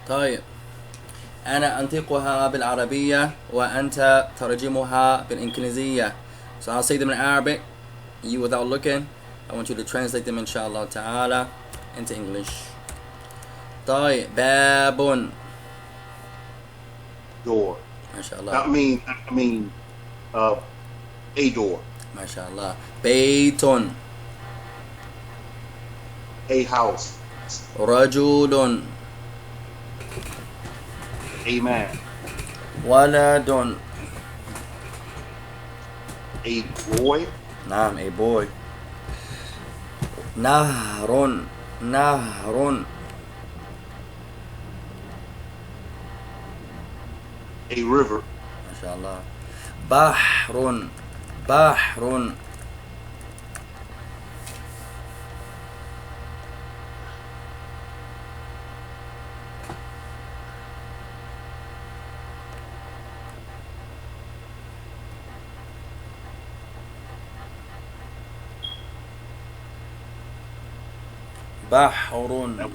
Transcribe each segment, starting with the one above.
طيب، أنا أنطقها بالعربية وأنت ترجمها بالإنجليزية. So I'll say them in Arabic, you without looking. I want you to translate them inshallah ta'ala into English. طيب، باب. Door. ما شاء الله. I mean, a door. ما شاء الله. بيت. A house. رجل. A man. ولد. A boy. نعم، a boy. نهر. نهر. A river. ما شاء الله. بحر. بحر. بحر.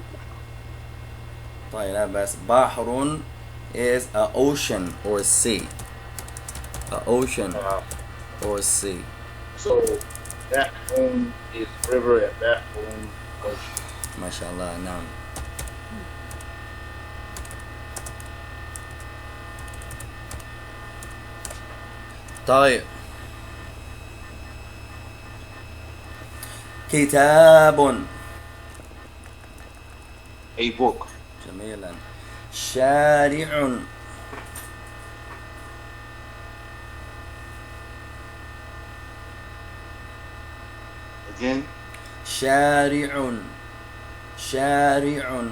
طيب لا بس بحر is a ocean or a sea. A ocean Uh, or a sea. so that one is river and that one ocean. ما شاء الله. نعم. طيب، كتاب. A book. جميلا. شارع. Again. شارع. شارع.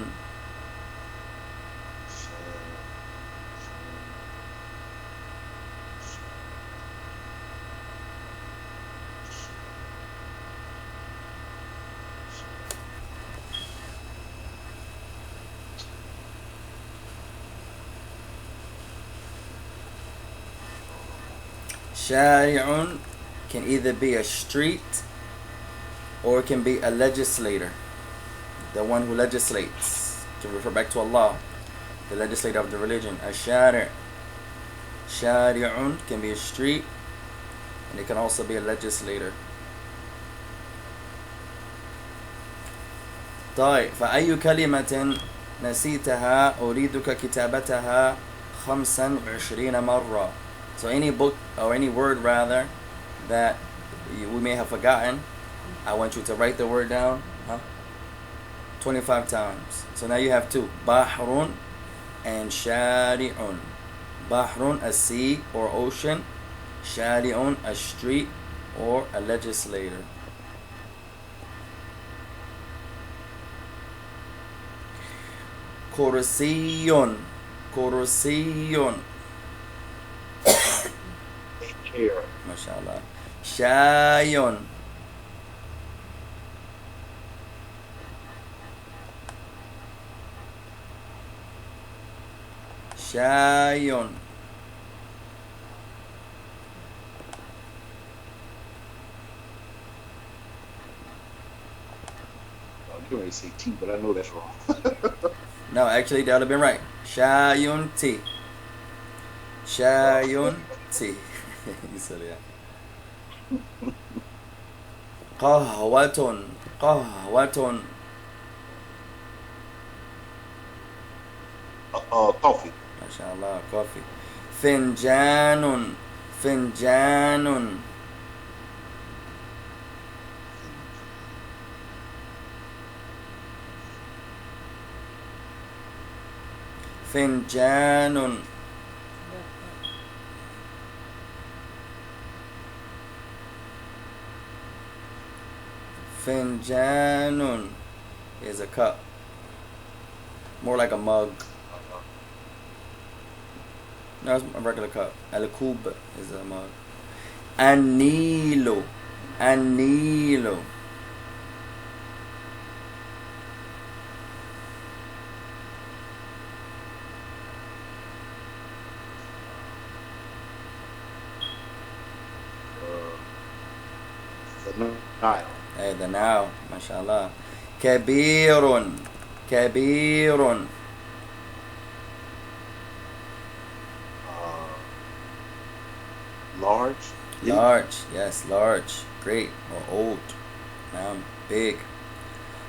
شارع can either be a street or it can be a legislator, the one who legislates, to refer back to Allah, the legislator of the religion. الشارع. شارع can be a street and it can also be a legislator. طيب، فأي كلمة نسيتها أريدك كتابتها 25 مرة. So any book or any word rather that we may have forgotten, I want you to write the word down 25 times. So now you have two, bahrun and shari'un. Bahrun, a sea or ocean. Shari'un, a street or a legislator. Kursiyun. Kursiyun. A chair. MashaAllah. Shayun. Shayun. I'm going to say T, but I know that's wrong. No, actually that would have been right. Shayun T. Shayun T. You said it. قهوة. قهوة. Coffee. ما شاء الله. Coffee. فنجان. فنجان. فنجان. فنجان is a cup, more like a mug. No, it's a regular cup. Al-Kub is a mug. An-Nilu. An-Nilu. The Nile. Hey, the now, mashallah. Kabirun. Kabirun. large. Large, yes, large, great, or old. Now, big.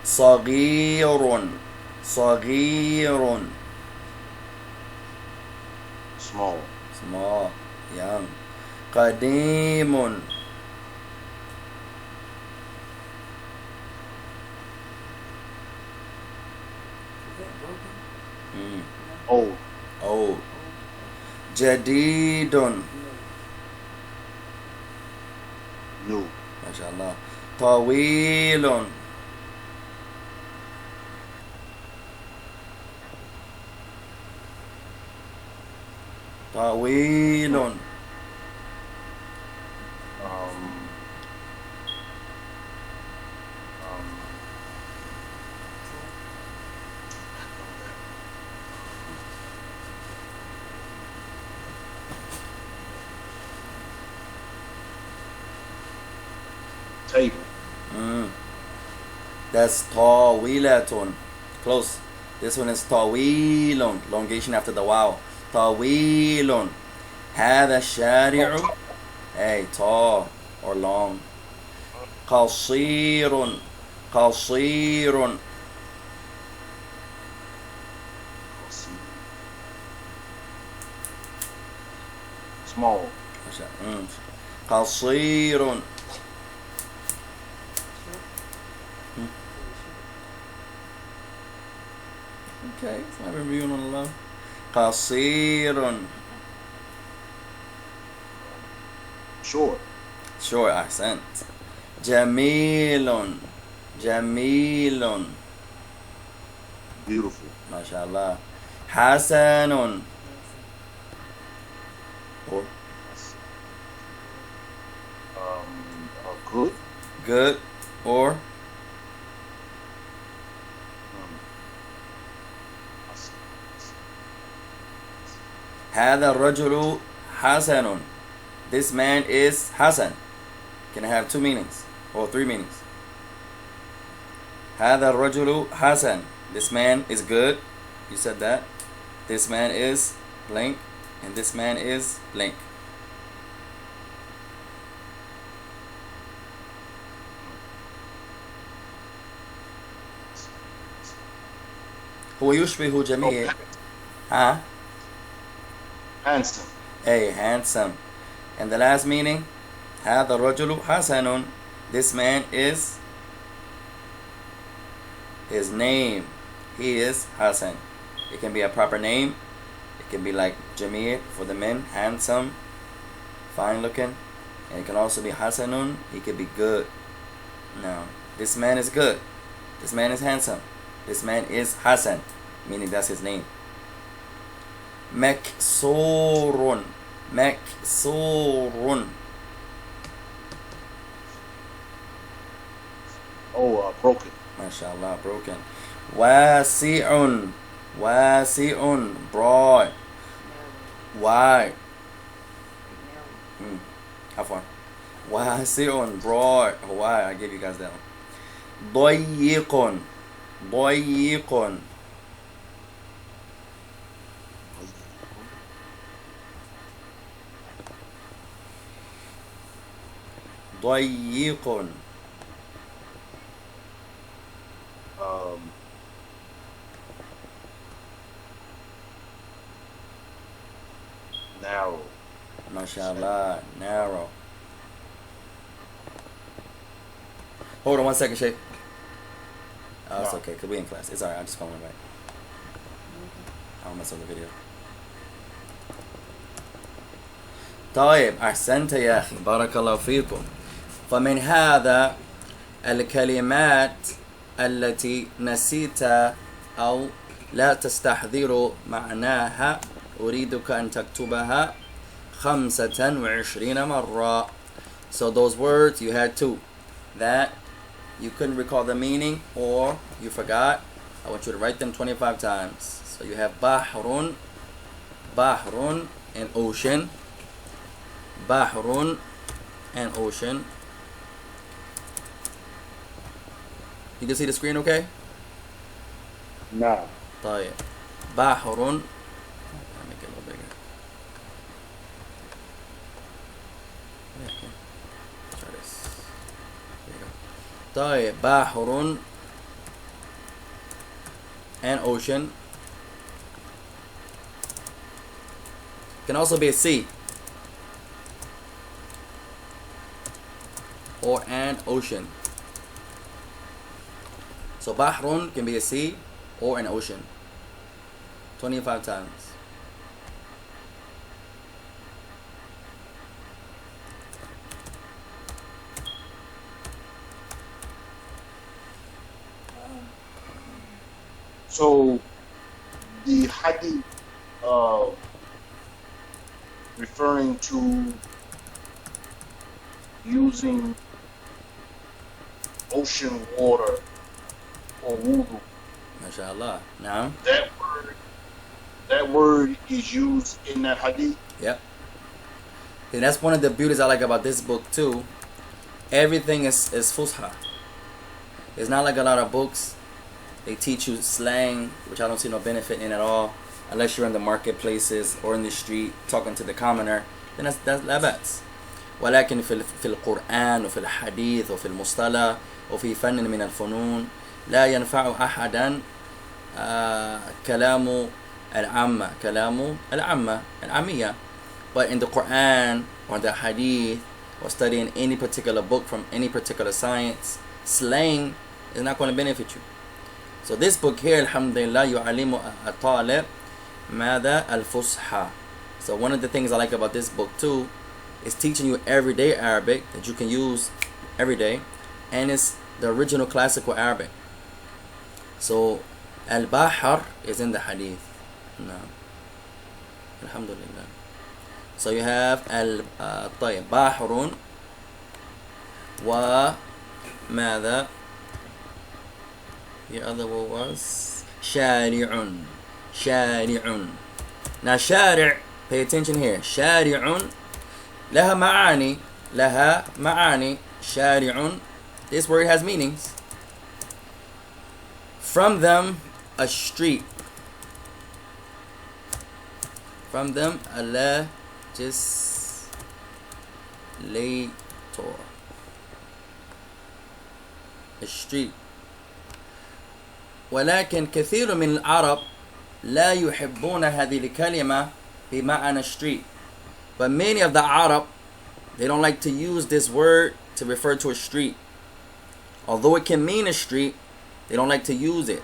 صغير, صغير, Small. small, young. قديم, mm, Old. old. جديد, New. ما شاء الله. طويل, طويل. Um, um, table. Mm. That's طاولة. Close. This one is طويل. Elongation after the wow. طويل. هذا الشارع. Hey, tall or long. قصير. قصير. Small. Mm. قصير. Okay, so I've been reviewing on the low. قصير. Short. Sure, accent. جميل. جميل. Beautiful. ما شاء الله. حسن. Or Good. good. Or هذا الرجل حسن. This man is Hassan. Can I have two meanings or three meanings? هذا الرجل حسن. This man is good. You said that. This man is blank. And this man is blank. هو يشبه جميع. Huh? Handsome. Hey, handsome. And the last meaning, هذا الرجل حسن. This man is his name. He is Hassan. It can be a proper name. It can be like Jamil for the men, handsome, fine looking. And it can also be Hasanun. He could be good. Now, this man is good. This man is handsome. This man is Hassan, meaning that's his name. مكسور. مكسور. Oh, broken. MashaAllah, broken. واسع. واسع. Broad. Wide. عفوا. واسع. Broad. Wide. I give you guys that one. ضيق. ضيق. ضيق. Narrow. MashaAllah, narrow. Hold on 1 second, Shay. Oh, it's No. okay, because we in class. It's alright, I'm just calling it right. I don't mess up the video. طيب أحسنت يا أخي بارك الله فيكم. فمن هذا الكلمات التي نسيت أو لا تستحضر معناها أريدك أن تكتبها 25 مرة. So those words you had two that you couldn't recall the meaning or you forgot. I want you to write them 25 times. So you have بحر, بحر and ocean, بحر and ocean. You can see the screen okay? Nah. طيب بحر. Let me make it a little bigger. طيب بحر and ocean can also be a sea or an ocean. So bahrun can be a sea or an ocean. 25 times. So the hadith referring to using ocean water or wudu, MashaAllah. Now, that word is used in that hadith. yep. And that's one of the beauties I like about this book too. Everything is fusha. It's not like a lot of books. They teach you slang, which I don't see no benefit in at all, unless you're in the marketplaces or in the street talking to the commoner. Then that's لا بأس. ولكن في القرآن وفي الحديث وفي المصطلح وفي فن من الفنون لا ينفع أحدا كلام العامة. But in the Quran or the Hadith or studying any particular book from any particular science, slang is not going to benefit you. So this book here, alhamdulillah, يعلم الطالب ماذا الفصحى. So one of the things I like about this book too is teaching you everyday Arabic that you can use every day, and it's the original classical Arabic. So al-bahr is in the hadith. No. Alhamdulillah. So you have طيب بحر وماذا. The other word was شارع. Now شارع, pay attention here. شارع لها معاني. شارع, this word has meanings. From them, a street. From them, a legislator. A street. ولكن كثير من العرب لا يحبون هذه الكلمة بمعنى street. But many of the Arab, they don't like to use this word to refer to a street. Although it can mean a street, they don't like to use it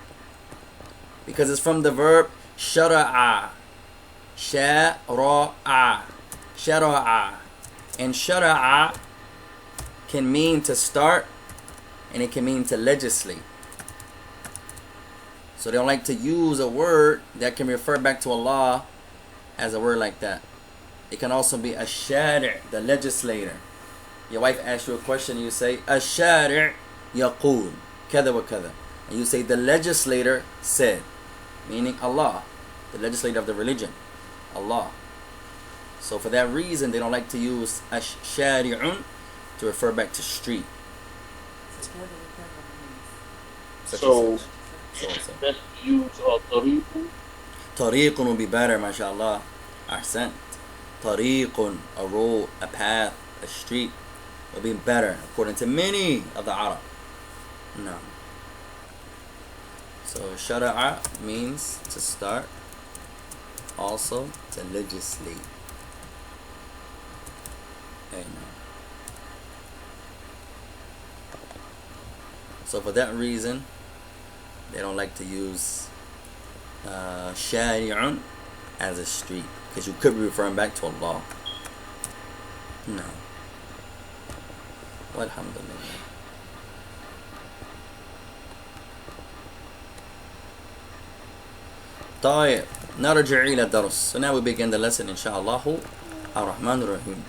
because it's from the verb shara'a. Shara'a. And shara'a can mean to start and it can mean to legislate. So they don't like to use a word that can refer back to Allah as a word like that. It can also be a shari', the legislator. Your wife asks you a question, you say الشارع يقول كذا وكذا, and you say the legislator said, meaning Allah, the legislator of the religion, Allah. So for that reason, they don't like to use ash-shari'un to refer back to street. So let's use tariqun. Tariqun will be better, mashallah. Ahsant. Tariqun, a road, a path, a street will be better according to many of the Arab. No. So shara'a means to start, also to legislate. Okay, no. So for that reason, they don't like to use shari'un as a street, because you could be referring back to Allah. No. Walhamdulillah. طيب نرجع إلى الدرس. So now we begin the lesson إن شاء الله الرحمن الرحيم.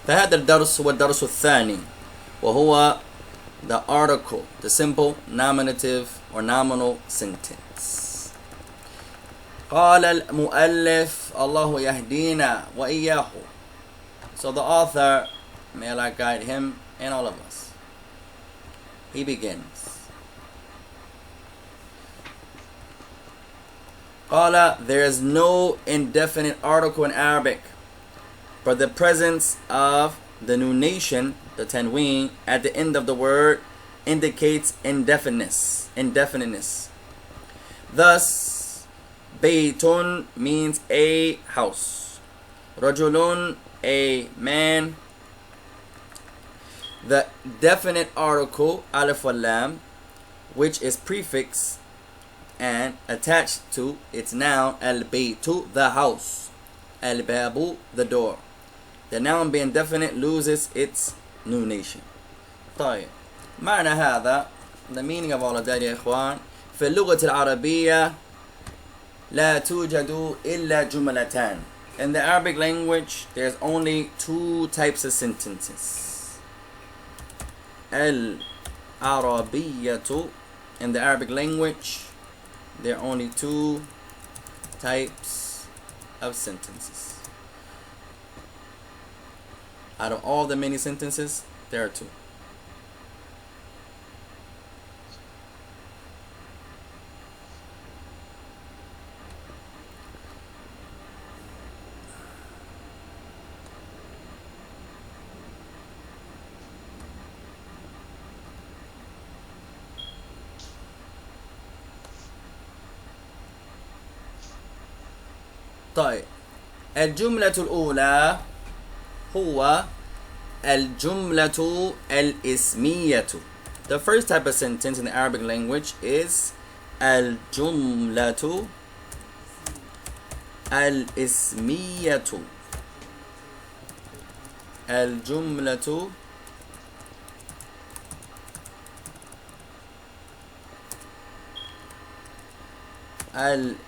فهذا الدرس هو الدرس الثاني, وهو the article, the simple nominative or nominal sentence. قال المؤلف الله يهدينا وإياه. So the author, may Allah guide him and all of us. He begins. قال, there is no indefinite article in Arabic, but the presence of the nunation, the tanween, at the end of the word indicates indefiniteness. Thus, baytun means a house. Rajulun, a man. The definite article, alif wal lam, which is prefix and attached to its noun, al-baytu, the house. Al-babu, the door. The noun being definite loses its nunation. طيب معنى هذا, the meaning of all of that يا إخوان, في اللغة العربية لا توجد إلا جملتان. In the Arabic language, there's only two types of sentences. العربية, in the Arabic language, there are only two types of sentences. Out of all the many sentences, there are two. طيب الجملة الأولى هو الجملة الإسمية. The first type of sentence in the Arabic language is الجملة الإسمية. الجملة الإسمية.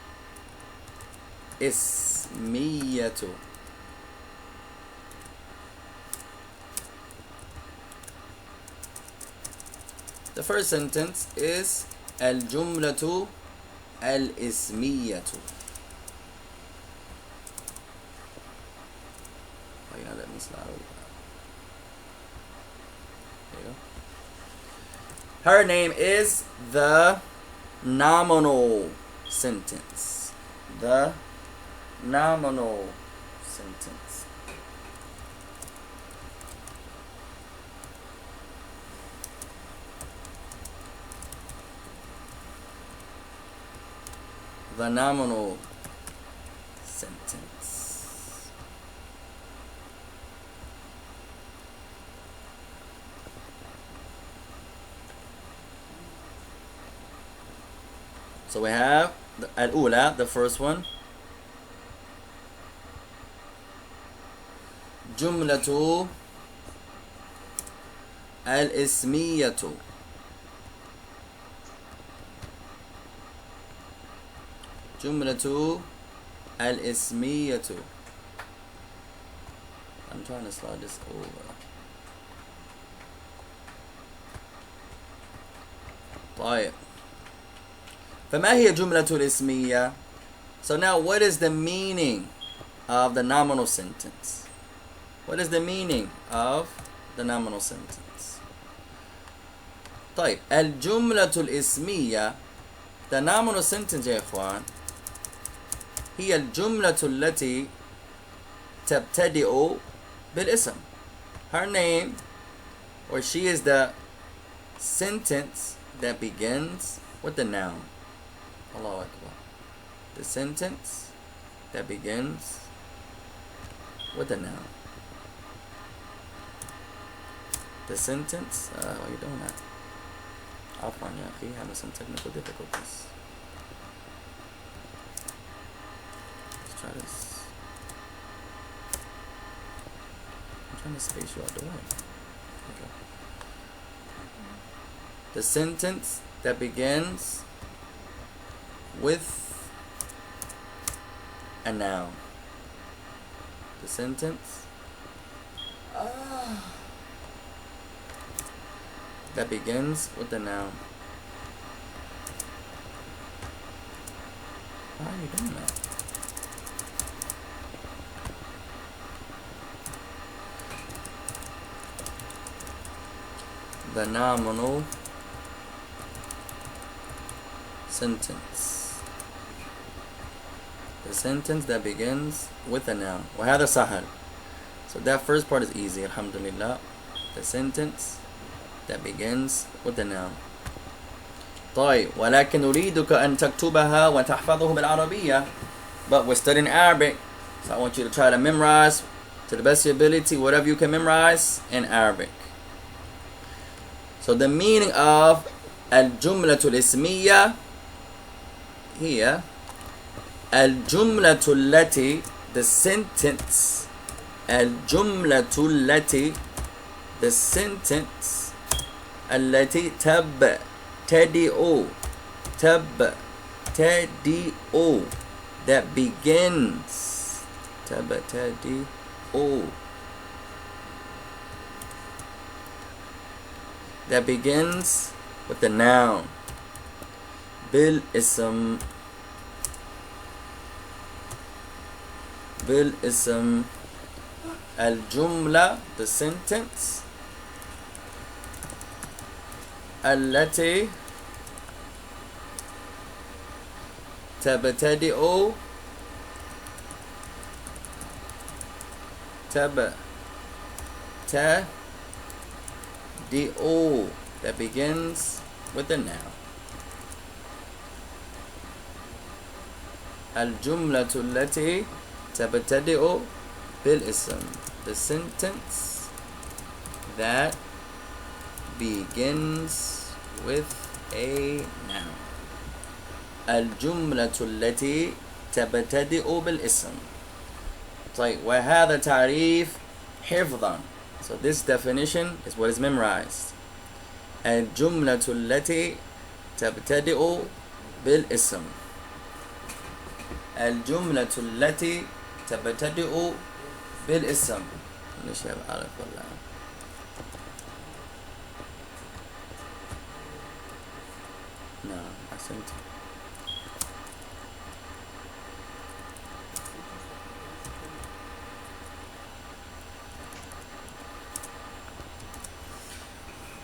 The first sentence is الجملة الإسمية. Let me slide over. There you go. Her name is the nominal sentence. The nominal sentence. The nominal sentence. So we have al-ula, the first one. جملة الإسمية. جملة الإسمية. I'm trying to slide this over. طيب فما هي جملة الإسمية? So now what is the meaning of the nominal sentence? What is the meaning of the nominal sentence? طيب الجملة الإسمية, the nominal sentence يا إخوان, هي الجملة التي تبتدئ بالاسم. Her name, or she is the sentence that begins with the noun. Allahu Akbar. The sentence that begins with the noun. The sentence, why are you doing that? Afwan ya akhi, having some technical difficulties. Let's try this. I'm trying to space you out the way. Okay. The sentence that begins with a noun. The sentence that begins with the noun. Why are you doing that? The nominal sentence. The sentence that begins with a noun. وهذا سهل. So that first part is easy, alhamdulillah. The sentence that begins with the noun. طيب ولكن أريدك أن تكتبها وتحفظه بالعربية. But we're studying Arabic, so I want you to try to memorize to the best of your ability whatever you can memorize in Arabic. So the meaning of الجملة الاسمية هي الجملة التي, the sentence, الجملة التي, the sentence التي تبتدئ that begins تبتدئ that begins with the noun بالاسم الجملة, the sentence التي تبتدئ that begins with the noun. الجملة التي تبتدئ بالاسم, the sentence that begins with a noun. الجملة التي تبتدئ بالاسم. طيب وهذا تعريف حفظا. So this definition is what is memorized. الجملة التي تبتدئ بالاسم. الجملة التي تبتدئ بالاسم. نشهد على الله. No, أحسنت.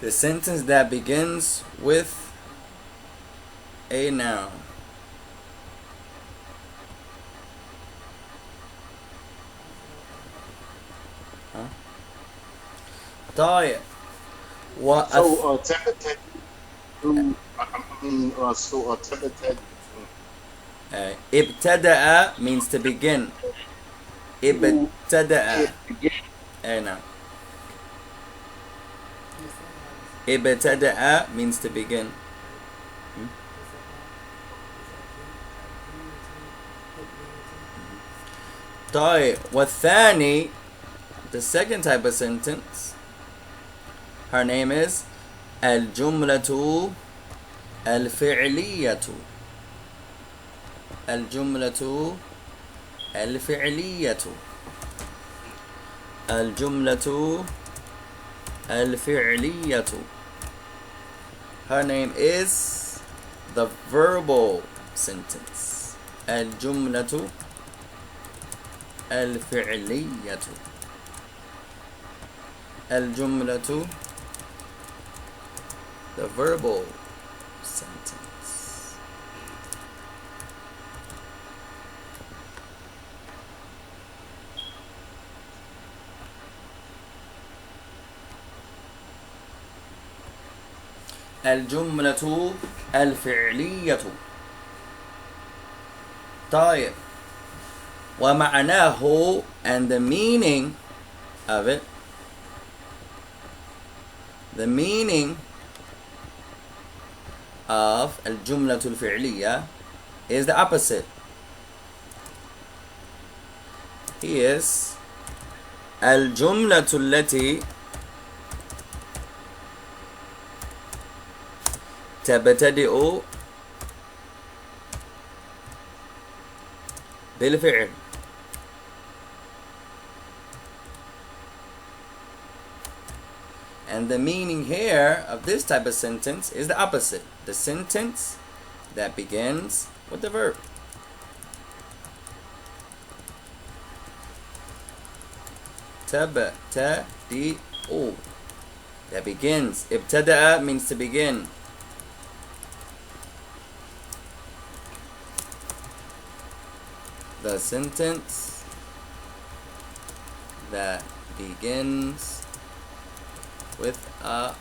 The sentence that begins with a noun. طيب تبتدئ ابتدأ means to begin. ابتدأ. نعم. ابتدأ means to begin. طيب والثاني, the second type of sentence, her name is الجملة الفعلية. الجملة الفعلية. الجملة الفعلية. Her name is the verbal sentence. الجملة الفعلية. الجملة, the verbal sentence. الجملة الفعلية. طيب ومعناه, and the meaning of it, the meaning of الجملة الفعلية is the opposite. He is الجملة التي تبتدئ بالفعل. And the meaning here of this type of sentence is the opposite. The sentence that begins with the verb. تبتدئ, that begins. ابتدأ means to begin. The sentence that begins with a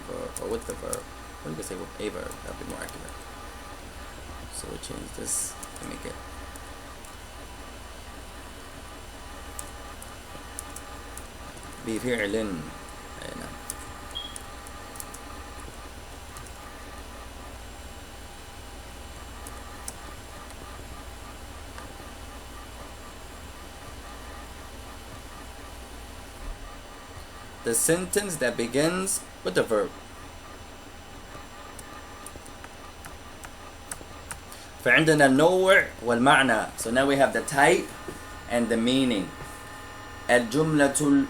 verb, or with the verb. Or you can say with a verb. That'd be more accurate. So we change this to make it بفعل. أي نعم. The sentence that begins with the verb. فعندنا النوع والمعنى. So now we have the type and the meaning. الجملة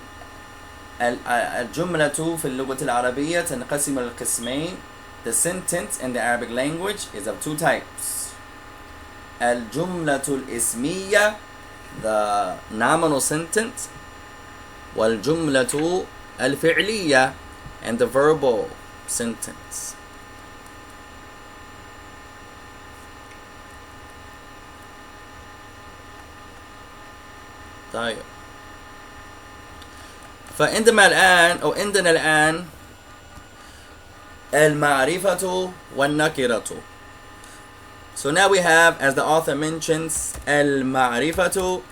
في اللغة العربية تنقسم إلى قسمين. The sentence in the Arabic language is of two types. الجملة الاسمية, the nominal sentence. والجملة الفعلية, and the verbal sentence. طيب. فعندما الآن أو عندنا الآن المعرفة والنكرة. So now we have, as the author mentions, المعرفة,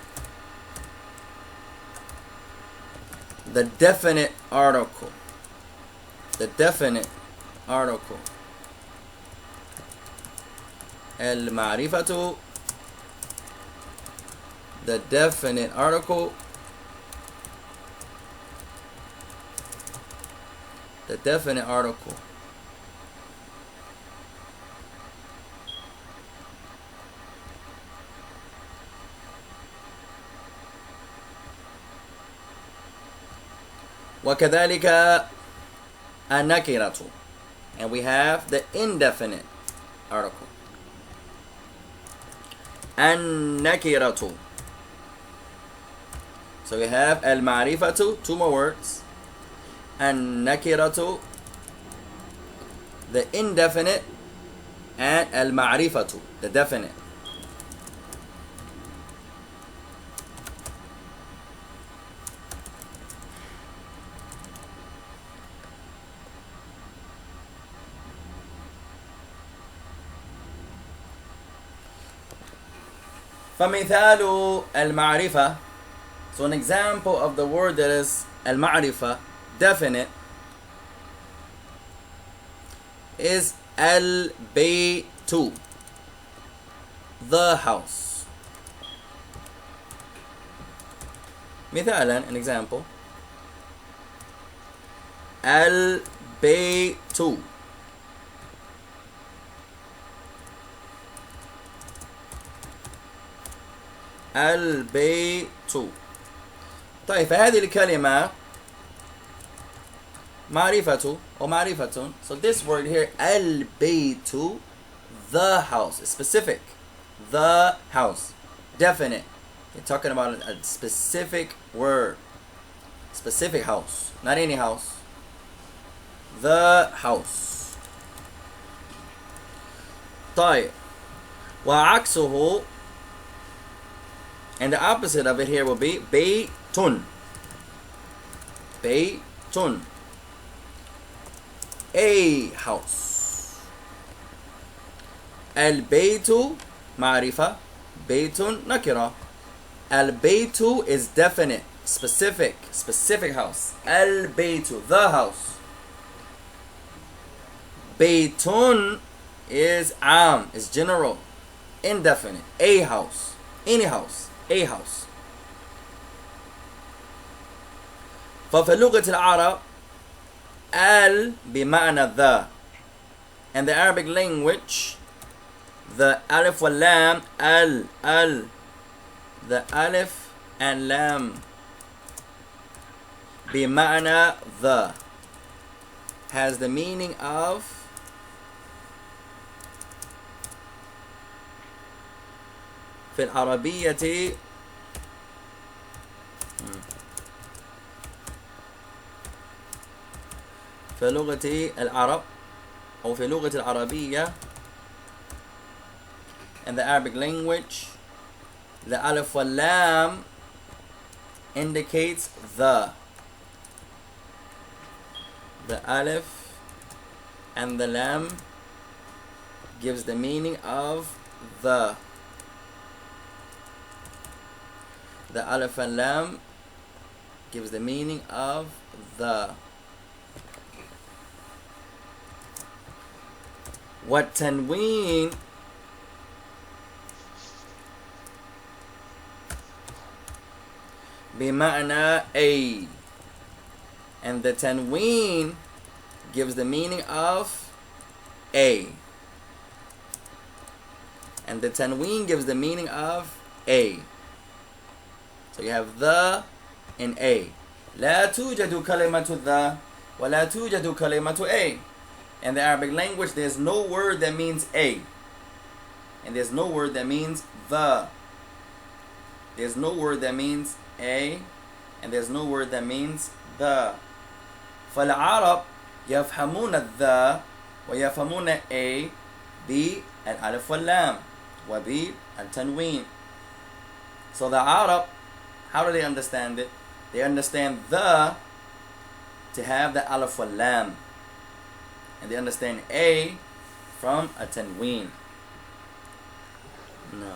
the definite article. The definite article. المعرفة, the definite article. The definite article. وكذلك النكرة, and we have the indefinite article. النكرة. So we have المعرفة, two more words. النكرة, the indefinite, and المعرفة, the definite. فمثال المعرفة. So an example of the word that is المعرفة, definite, is البيت, the house. مثالا, an example. البيت. البيت. طيب, فهذه الكلمة معرفة أو معرفة. So this word here, البيت, the house, is specific. The house, definite. You're talking about a specific word, specific house, not any house. The house. طيب, وعكسه, and the opposite of it here will be بيت. بيت, a house. البيت معرفة, بيت نكرة. البيت is definite, specific house. البيت, the house. بيت is عام, is general, indefinite, a house, any house, a house. ففي لغة العرب al بمعنى the, and the Arabic language, the alif wal lam, al, the alif and lam بمعنى the, has the meaning of في العربية في لغة العرب أو في لغة العربية, in the Arabic language, the alif wal lam indicates the alif and the lam gives the meaning of the. The alif and lam gives the meaning of the. والتنوين بمعنى a, and the tanween gives the meaning of a, and the tanween gives the meaning of a. So you have the and a. لا توجد كلمة the ولا توجد كلمة a. In the Arabic language, there's no word that means a, and there's no word that means the. There's no word that means a, and there's no word that means the. فالعرب يفهمون الذا ويفهمون a بالألف واللام وبالتنوين. So the Arab, how do they understand it? They understand the to have the alif wal lam, and they understand a from a tanween. No.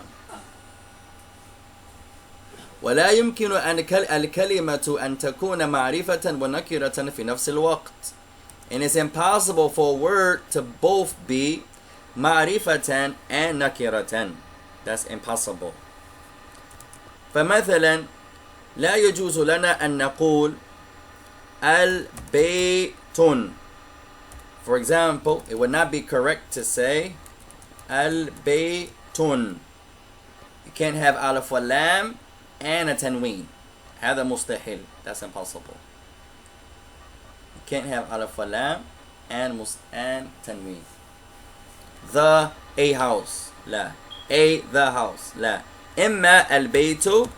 ولا يمكن أن الكلمة أن تكون معرفة ونكرة في نفس الوقت. And it's impossible for a word to both be معرفة and نكرة. That's impossible. فمثلا لا يجوز لنا أن نقول البيت. For example, it would not be correct to say البيت. You can't have alif wal lam and a tanween. هذا مستحيل. That's impossible. You can't have alif wal lam and tanween. The a house. لا. A the house. لا. إما البيت,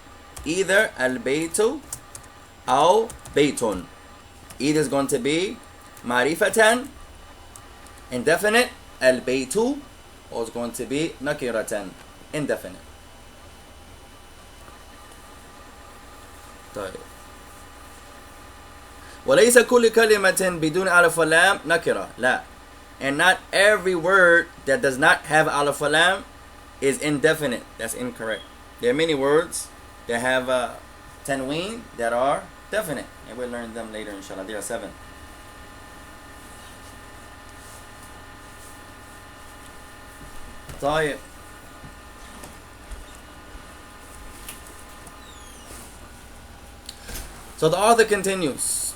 either البيت أو بيت. Either is going to be معرفة, indefinite, البيت, or it's going to be نكرة, indefinite. طيب. وليس كل كلمة بدون ألف ولام نكرة. لا. And not every word that does not have alif lam is indefinite. That's incorrect. There are many words that have tanween that are definite, and we'll learn them later inshallah. There are 7. طيب. So the author continues.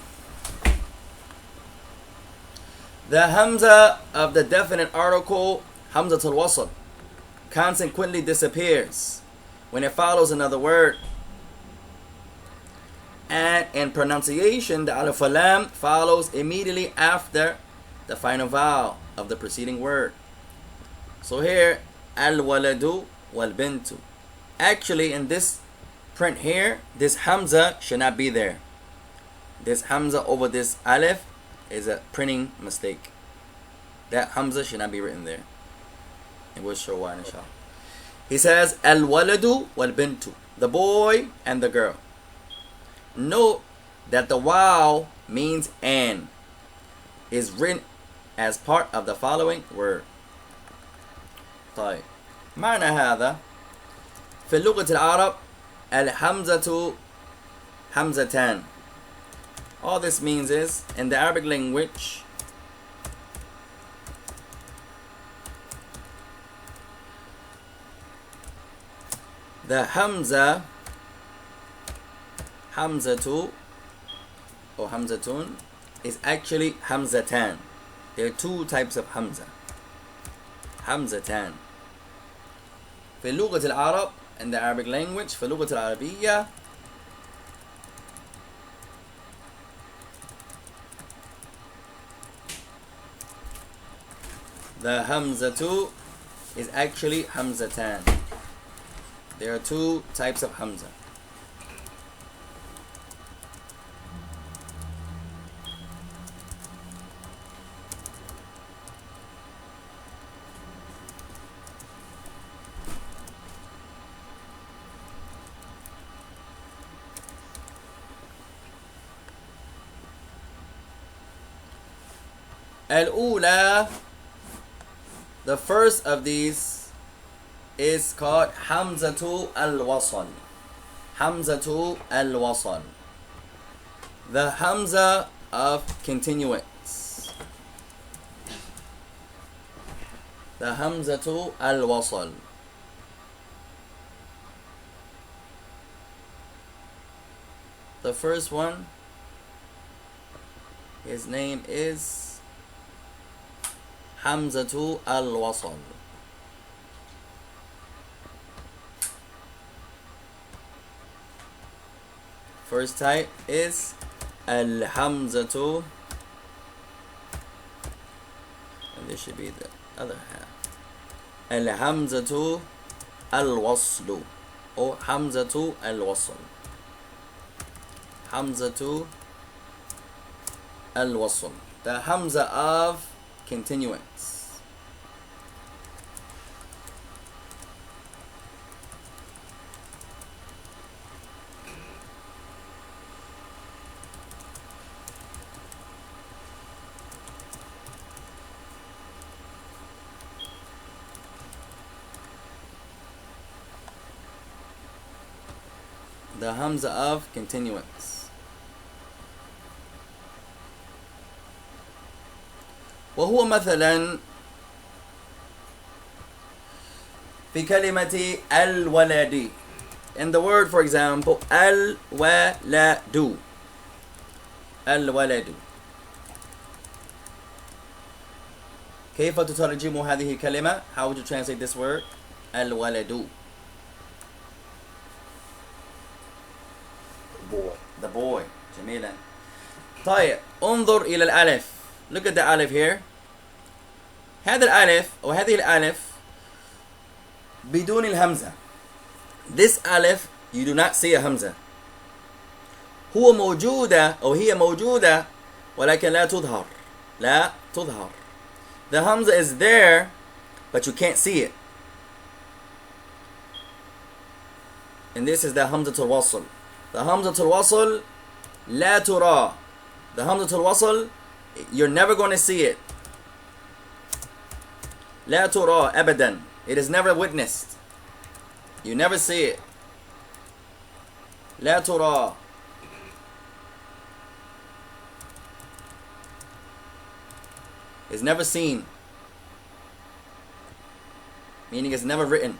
The hamza of the definite article, hamzatul wasl, consequently disappears when it follows another word. And in pronunciation, the alif lam follows immediately after the final vowel of the preceding word. So here, al-waladu wal-bintu. Actually, in this print here, this hamza should not be there. This hamza over this alif is a printing mistake. That hamza should not be written there. And we'll show why inshallah. He says, al-waladu wal-bintu. The boy and the girl. Note that the waw means and is written as part of the following word. طيب. معنى هذا في اللغة العرب الحمزة حمزتان. All this means is, in the Arabic language, the hamza, hamzatu or hamzatun, is actually hamzatan. There are 2 types of hamza. hamzatan. في لغة العرب, in the Arabic language, في اللغة العربية, the hamzatu is actually hamzatan. There are 2 types of hamza. الأولى, the first of these is called Hamzatu al-Wasl. Hamzatu al-Wasl. The Hamza of continuance. The Hamzatu al-Wasl. The first one, his name is Hamzatu al-Wasl. First type is al-Hamzatu, and this should be the other half. Al-Hamzatu al-Waslu, or Hamzatu al-Wasl. Hamzatu al-Wasl, the Hamza of continuance. The Hamza of continuance. وهو مثلا في كلمة الولد. In the word, for example, الولد. الولد. كيف تترجم هذه الكلمة? How would you translate this word? الولد. Boy. The boy. جميلا. طيب انظر إلى الألف. Look at the alif here. هذا الألف أو هذه الألف بدون الهمزة. This alif, you do not see a hamza. هو موجودة أو هي موجودة ولكن لا تظهر. لا تظهر. The hamza is there but you can't see it. And this is the hamzatul wasl. The hamzatul wasl لا ترى. The hamzatul wasl, you're never going to see it. لا ترى أبدا. It is never witnessed. You never see it. لا ترى. It's never seen. Meaning it's never written.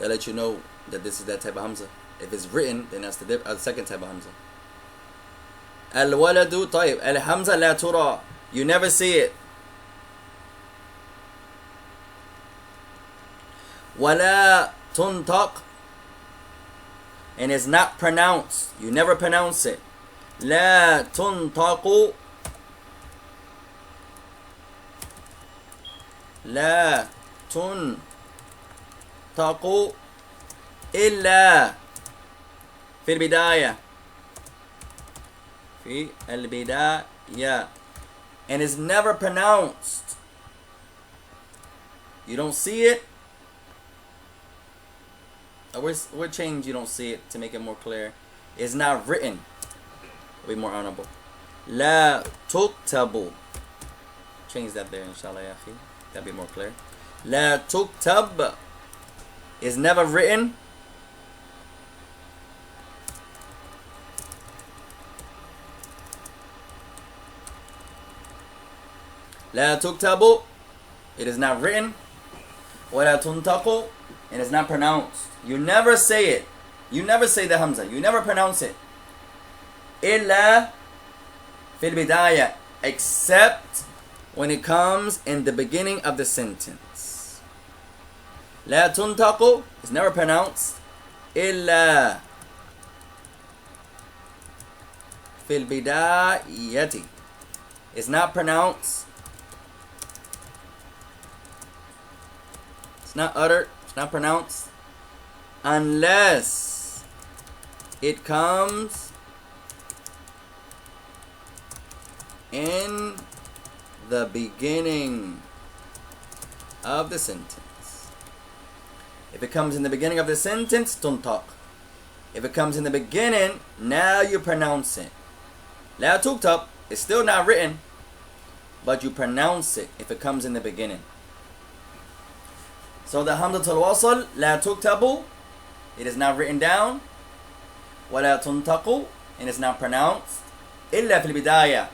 That let you know that this is that type of hamza. If it's written, then that's the second type of hamza. Al-waladu, طيب. Al-hamza la tura. You never see it. Wala tuntaq. And it's not pronounced. You never pronounce it. La tuntaqu. La tuntaqu إلا في البداية. في البداية. And it's never pronounced. You don't see it. We're change you don't see it to make it more clear. It's not written. It'll be more honorable. لا تكتب. Change that there, inshallah, ya akhi. That'll be more clear. لا تكتب is never written. لا تكتب, it is not written. ولا تنطق, and it's not pronounced. You never say it. You never say the hamza. You never pronounce it. إلا في البداية, except when it comes in the beginning of the sentence. لا تنطق is never pronounced. إلا في البداية, it's not pronounced. It's not uttered. It's not pronounced. Unless it comes in the beginning of the sentence. If it comes in the beginning of the sentence, tuntaq. If it comes in the beginning, now you pronounce it. لا تكتب is still not written, but you pronounce it if it comes in the beginning. So the hamzatul wasl لا تكتب, it is not written down. ولا تنطق, and it's not pronounced. إلا في البداية,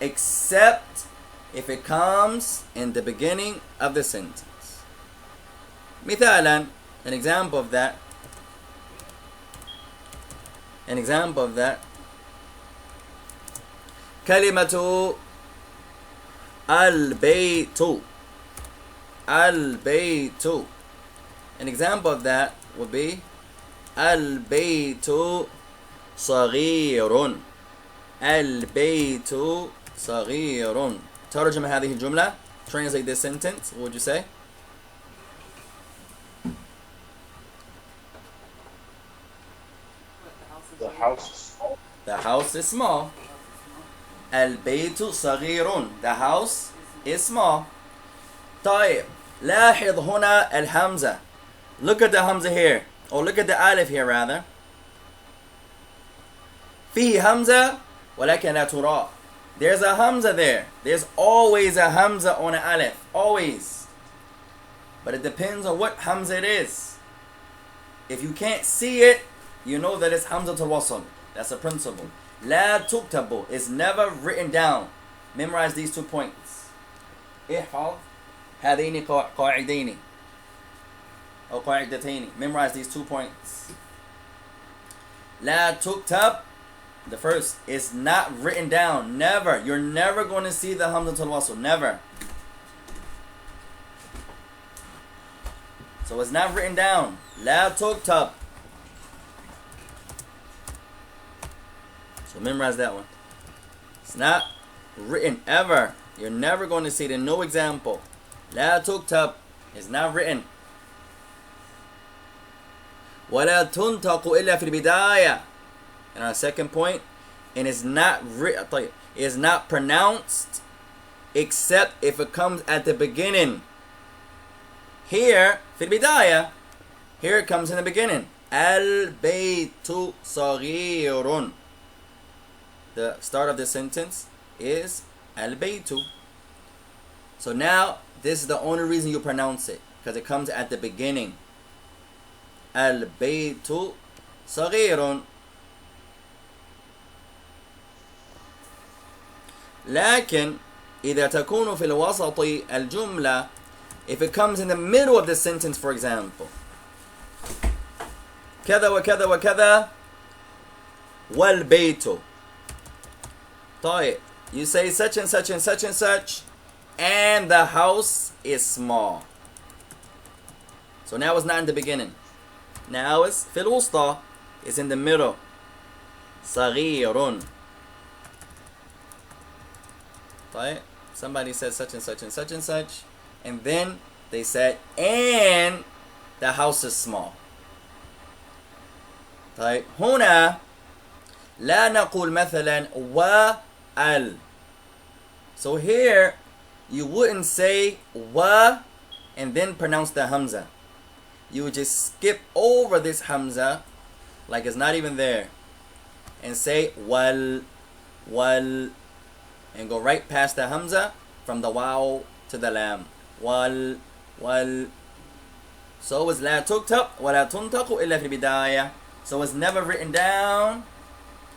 except if it comes in the beginning of the sentence. مثالا, an example of that. كلمة البيت. البيت. An example of that would be البيت صغير. البيت صغير. ترجم هذه الجملة. Translate this sentence. What would you say? The house is small. The house is small. البيت صغير. The house is small. طيب, لاحظ هنا الهمزة. Look at the hamza here, or look at the alif here rather. فيه همزة ولكن لا ترى. There's a hamza there. There's always a hamza on an alif. Always. But it depends on what hamza it is. If you can't see it, you know that it's hamzatul wasl. That's a principle. لا تكتب is never written down. Memorize these 2 points. احفظ هذين قاعدين أو قاعدتين. Memorize these 2 points. لا تكتب, the first, is not written down. Never. You're never going to see the hamzatul wasl. Never. So it's not written down. لا تكتب. So memorize that one. It's not written ever. You're never going to see it in no example. لا تكتب is not written. ولا تنطق إلا في البداية. And our second point, and it's not written, it is not pronounced except if it comes at the beginning. Here, في البداية, here it comes in the beginning. البيت صغير. The start of the sentence is البيت. So now, this is the only reason you pronounce it, because it comes at the beginning. البيت صغير. لكن إذا تكون في الوسط الجملة, if it comes in the middle of the sentence, for example, كذا وكذا وكذا والبيت. طيب, you say such and such and such and such, and the house is small. So now it's not in the beginning. Now it's في الوسطى. It's in the middle. صغير. طيب, somebody said such and such and such and such, and then they said, and the house is small. طيب, هنا لا نقول مثلا وال. So here you wouldn't say wa and then pronounce the hamza. You would just skip over this hamza like it's not even there and say wal, wal, and go right past the hamza from the waw to the lam. Wal, wal. So it's لا تكتب ولا تنطق إلا في البداية. So it's never written down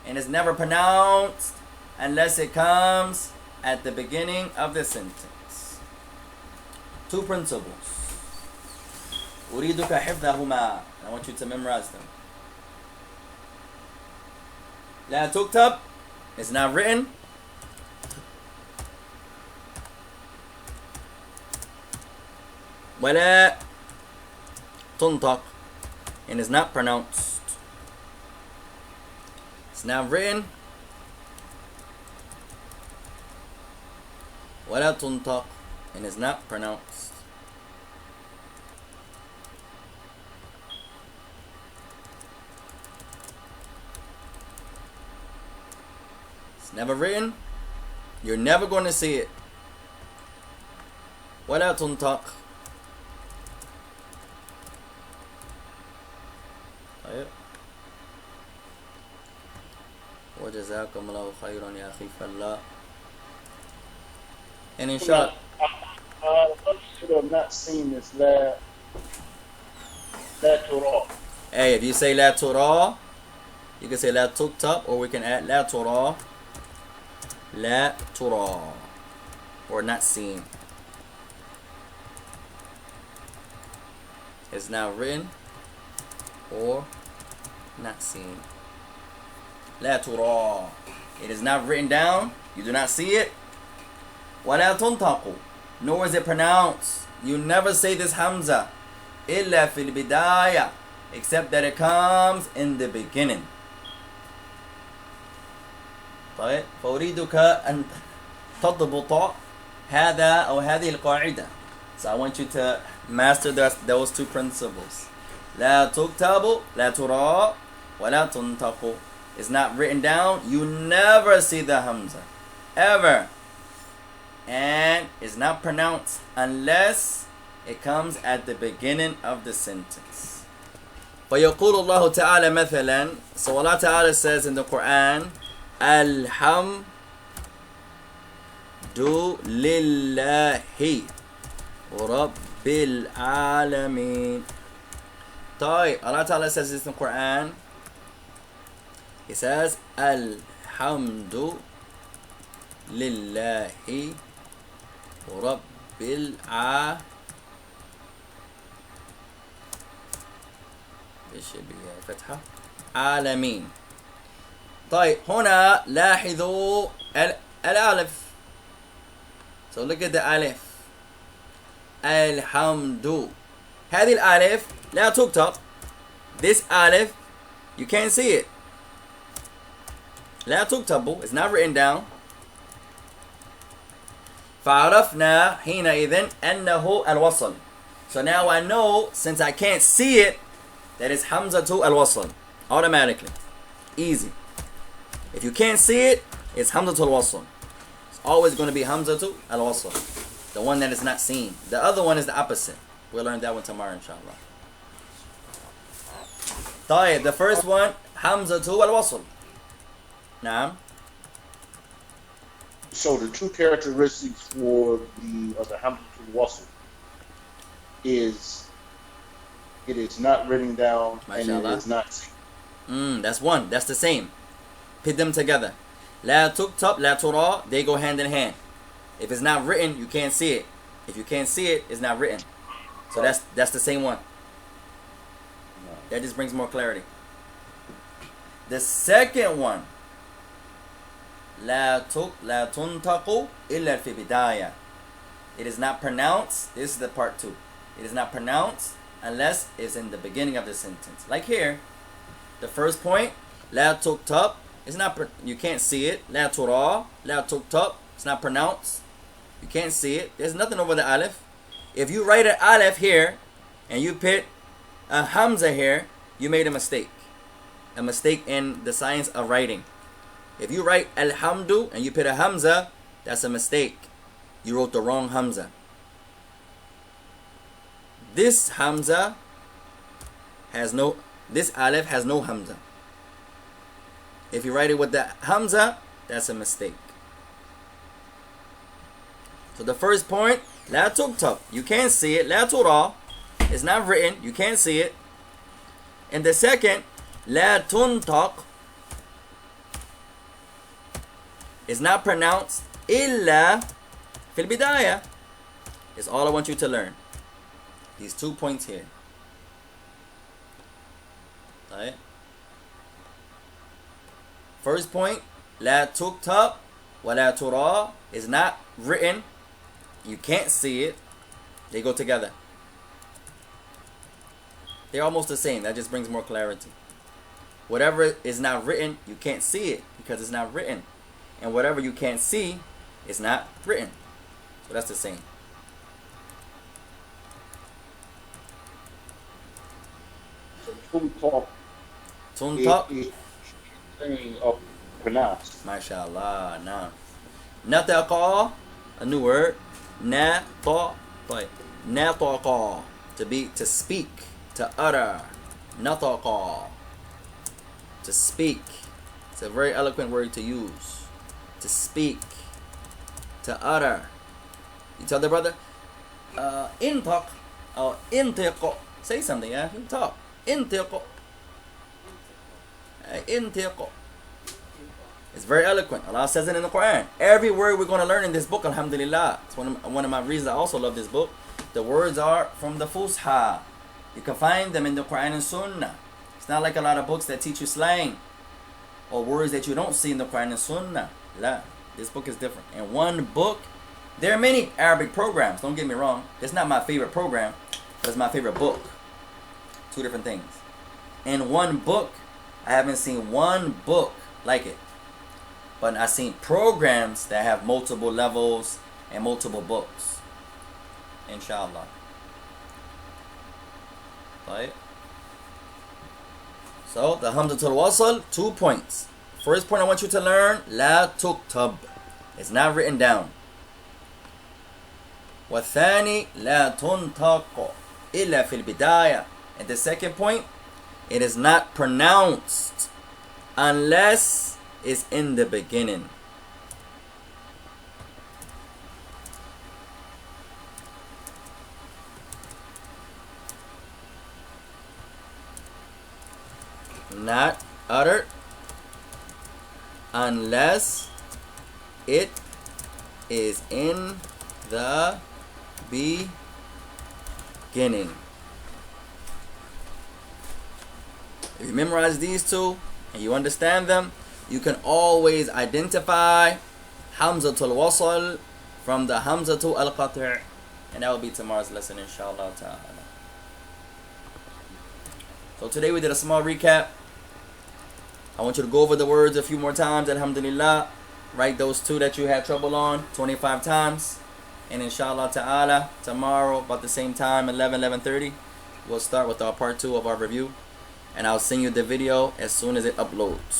and it's never pronounced unless it comes at the beginning of the sentence. 2 principles. أريدك حفظهما. I want you to memorize them. لا تكتب, it's not written. ولا تنطق, and it's not pronounced. It's not written. ولا تنطق, and it's not pronounced. It's never written. You're never going to see it. ولا تنطق. جزاكم الله خيرا يا أخي فلا. And inshallah. should have not seen this la Torah. Hey, if you say la Torah, you can say la tuktab, or we can add la Torah. La Torah. Or not seen. It's not written or not seen. La Torah. It is not written down. You do not see it. وَلَا تُنْطَقُ. Nor is it pronounced. You never say this Hamza. إِلَّا فِي الْبِدَايَةِ. Except that it comes in the beginning. طيب فأريدك أن تضبط هذا أو هذه القاعدة. So I want you to master those two principles. لا تكتب لا ترى ولا تنطق. It's not written down. You never see the Hamza. Ever. And it's not pronounced unless it comes at the beginning of the sentence. فيقول الله تعالى مثلا. So Allah Ta'ala says in the Quran, الحمد لله رب العالمين. طيب Allah Ta'ala says this in the Quran. He says الحمد لله رب العالمين. It should be فتحة عالمين. طيب هنا لاحظوا الألف. So look at the ألف. الحمد. هذه الألف لا تكتب. This ألف you can't see it. لا تكتب. It's not written down. فعرفنا حينئذ أنه الوصل. So now I know, since I can't see it, that it's Hamza to al-Wasl. Automatically. Easy. If you can't see it, it's Hamza to al-Wasl. It's always going to be Hamza to al-Wasl. The one that is not seen. The other one is the opposite. We'll learn that one tomorrow, inshallah. طيب, the first one, Hamza to al-Wasl. Naam. So the two characteristics for the Hamza to Wasl is it is not written down and it is not seen. That's one. That's the same. Put them together. La tuktab, la tura, they go hand in hand. If it's not written, you can't see it. If you can't see it, it's not written. So that's the same one. That just brings more clarity. The second one, la tuntaqu illa fi bidaya. It is not pronounced. This is the part 2. It is not pronounced unless it's in the beginning of the sentence. Like here, the first point, la tuktab, it's not, you can't see it. La tura, la tuktab, it's not pronounced. You can't see it. There's nothing over the alif. If you write an alif here and you put a hamza here, you made a mistake. A mistake in the science of writing. If you write alhamdu and you put a hamza, that's a mistake. You wrote the wrong hamza. This hamza has no, this alif has no hamza. If you write it with the hamza, that's a mistake. So the first point, la tuktab, you can't see it. La tura, it's not written, you can't see it. And the second, la tuntaq, it's not pronounced. Illa fil bidaya. It's all I want you to learn. These 2 points here. Right? First point, la tuktab wa la tura, is not written. You can't see it. They go together. They're almost the same. That just brings more clarity. Whatever is not written, you can't see it because it's not written. And whatever you can't see, it's not written. So that's the same. Tuntaq is pronounced. MashaAllah. Now, nataqa, a new word. Nataqa, to speak, to utter. Nataqa, to speak. It's a very eloquent word to use, to speak, to utter. You tell the brother, intaq or intiq. Say something, yeah? You talk. Intiq. Intiq. It's very eloquent. Allah says it in the Quran. Every word we're going to learn in this book, alhamdulillah. It's one of my reasons I also love this book. The words are from the Fusha. You can find them in the Quran and Sunnah. It's not like a lot of books that teach you slang or words that you don't see in the Quran and Sunnah. La. This book is different. In one book, there are many Arabic programs. Don't get me wrong. It's not my favorite program, but it's my favorite book. Two different things. In one book, I haven't seen one book like it. But I've seen programs that have multiple levels and multiple books. Inshallah. Right? So, the Hamzatul Wasl, 2 points. First point I want you to learn, La tuktab. It's not written down. والثاني لا تنطق إلا في البداية. And the second point, it is not pronounced unless it's in the beginning. Not uttered unless it is in the beginning. If you memorize these two and you understand them, you can always identify Hamzatul Wasl from the Hamzatul Al-Qati'. And that will be tomorrow's lesson, inshallah ta'ala. So today we did a small recap. I want you to go over the words a few more times, alhamdulillah. Write those two that you had trouble on 25 times. And inshallah ta'ala, tomorrow about the same time, 11:30, we'll start with our part 2 of our review. And I'll send you the video as soon as it uploads.